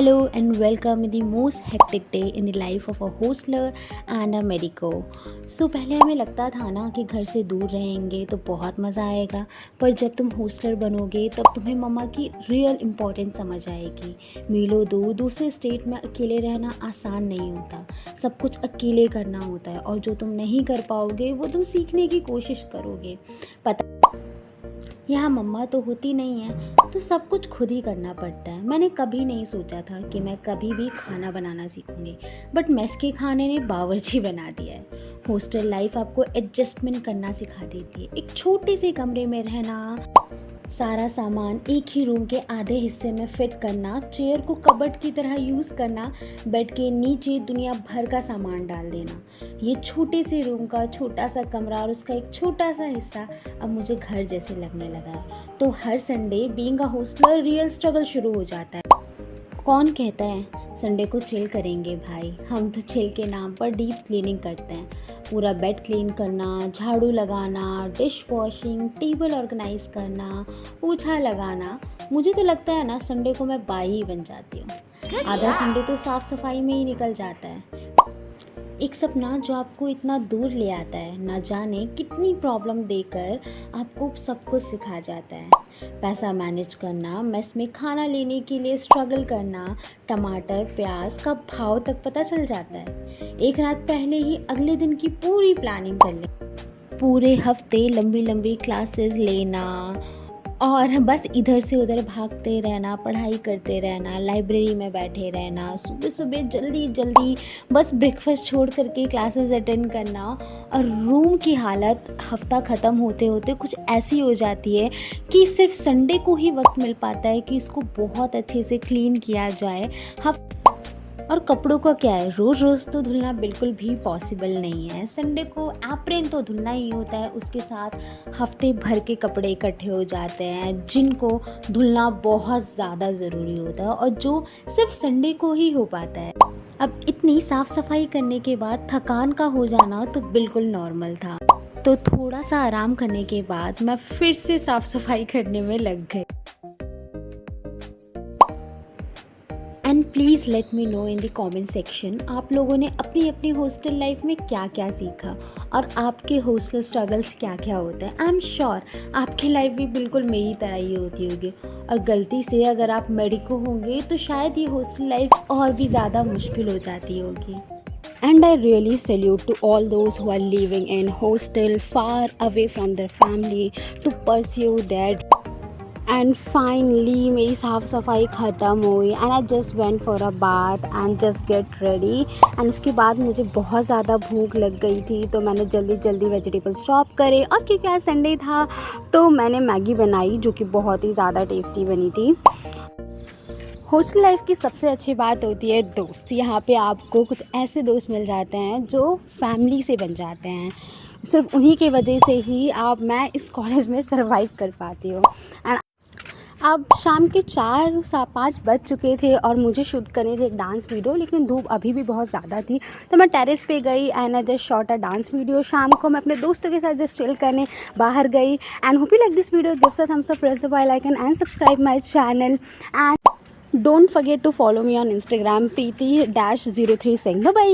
Hello and welcome in the most hectic day in the life of a hostler and a medico. पहले हमें लगता था ना कि घर से दूर रहेंगे तो बहुत मज़ा आएगा, पर जब तुम होस्टलर बनोगे तब तुम्हें मम्मा की रियल इम्पोर्टेंस समझ आएगी। मीलों दूर दूसरे स्टेट में अकेले रहना आसान नहीं होता, सब कुछ अकेले करना होता है और जो तुम नहीं कर पाओगे वो तुम सीखने की कोशिश करोगे। पता यहाँ मम्मा तो होती नहीं है तो सब कुछ खुद ही करना पड़ता है। मैंने कभी नहीं सोचा था कि मैं कभी भी खाना बनाना सीखूंगी, बट मेस के खाने ने बावर्ची बना दिया है। हॉस्टल लाइफ आपको एडजस्टमेंट करना सिखा देती है। एक छोटे से कमरे में रहना, सारा सामान एक ही रूम के आधे हिस्से में फिट करना, चेयर को कबर्ड की तरह यूज़ करना, बेड के नीचे दुनिया भर का सामान डाल देना। ये छोटे से रूम का छोटा सा कमरा और उसका एक छोटा सा हिस्सा अब मुझे घर जैसे लगने लगा है। तो हर Sunday being a hosteller real struggle शुरू हो जाता है। कौन कहता है संडे को चिल करेंगे भाई, हम तो चिल के नाम पर डीप क्लीनिंग करते हैं। पूरा बेड क्लीन करना, झाड़ू लगाना, डिश वॉशिंग, टेबल ऑर्गेनाइज करना, पोछा लगाना। मुझे तो लगता है ना संडे को मैं बाई ही बन जाती हूँ। आधा संडे तो साफ़ सफाई में ही निकल जाता है। एक सपना जो आपको इतना दूर ले आता है, ना जाने कितनी प्रॉब्लम देकर आपको सब कुछ सिखा जाता है। पैसा मैनेज करना, मेस में खाना लेने के लिए स्ट्रगल करना, टमाटर प्याज का भाव तक पता चल जाता है। एक रात पहले ही अगले दिन की पूरी प्लानिंग कर ले, पूरे हफ्ते लंबी लंबी क्लासेस लेना और बस इधर से उधर भागते रहना, पढ़ाई करते रहना, लाइब्रेरी में बैठे रहना, सुबह सुबह जल्दी जल्दी बस ब्रेकफास्ट छोड़ करके क्लासेस अटेंड करना। और रूम की हालत हफ्ता ख़त्म होते होते कुछ ऐसी हो जाती है कि सिर्फ संडे को ही वक्त मिल पाता है कि इसको बहुत अच्छे से क्लीन किया जाए। और कपड़ों का क्या है, रोज़ रोज़ तो धुलना बिल्कुल भी पॉसिबल नहीं है। संडे को एप्रन तो धुलना ही होता है, उसके साथ हफ्ते भर के कपड़े इकट्ठे हो जाते हैं जिनको धुलना बहुत ज़्यादा ज़रूरी होता है और जो सिर्फ संडे को ही हो पाता है। अब इतनी साफ़ सफाई करने के बाद थकान का हो जाना तो बिल्कुल नॉर्मल था। तो थोड़ा सा आराम करने के बाद मैं फिर से साफ़ सफाई करने में लग गई। And please let me know in the comment section आप लोगों ने अपनी अपनी हॉस्टल लाइफ में क्या क्या सीखा और आपके हॉस्टल स्ट्रगल्स क्या क्या होते हैं। आई एम श्योर आपकी लाइफ भी बिल्कुल मेरी तरह ही होती होगी और गलती से अगर आप मेडिको होंगे तो शायद ये हॉस्टल लाइफ और भी ज़्यादा मुश्किल हो जाती होगी। And I really salute to all those who are living in hostel far away from their family to pursue their and finally मेरी साफ़ सफाई ख़त्म हुई and I just went for a bath and just get ready. And उसके बाद मुझे बहुत ज़्यादा भूख लग गई थी तो मैंने जल्दी जल्दी वेजिटेबल्स चॉप करे और क्योंकि आज संडे था तो मैंने मैगी बनाई जो कि बहुत ही ज़्यादा टेस्टी बनी थी। हॉस्टल लाइफ की सबसे अच्छी बात होती है दोस्त। यहाँ पे आपको कुछ ऐसे दोस्त मिल जाते हैं जो फैमिली से बन जाते हैं। सिर्फ उन्हीं की वजह से ही मैं इस कॉलेज में सर्वाइव कर पाती हूँ। एंड अब शाम के 4-5 बज चुके थे और मुझे शूट करनी थी एक डांस वीडियो, लेकिन धूप अभी भी बहुत ज़्यादा थी तो मैं टेरेस पे गई and I just shot a dance video. शाम को मैं अपने दोस्तों के साथ जस्ट चिल करने बाहर गई। And hope you like this video, give a thumbs up, press the bell icon and subscribe my channel and don't forget to follow me on Instagram Preeti-03 Singh। Bye bye.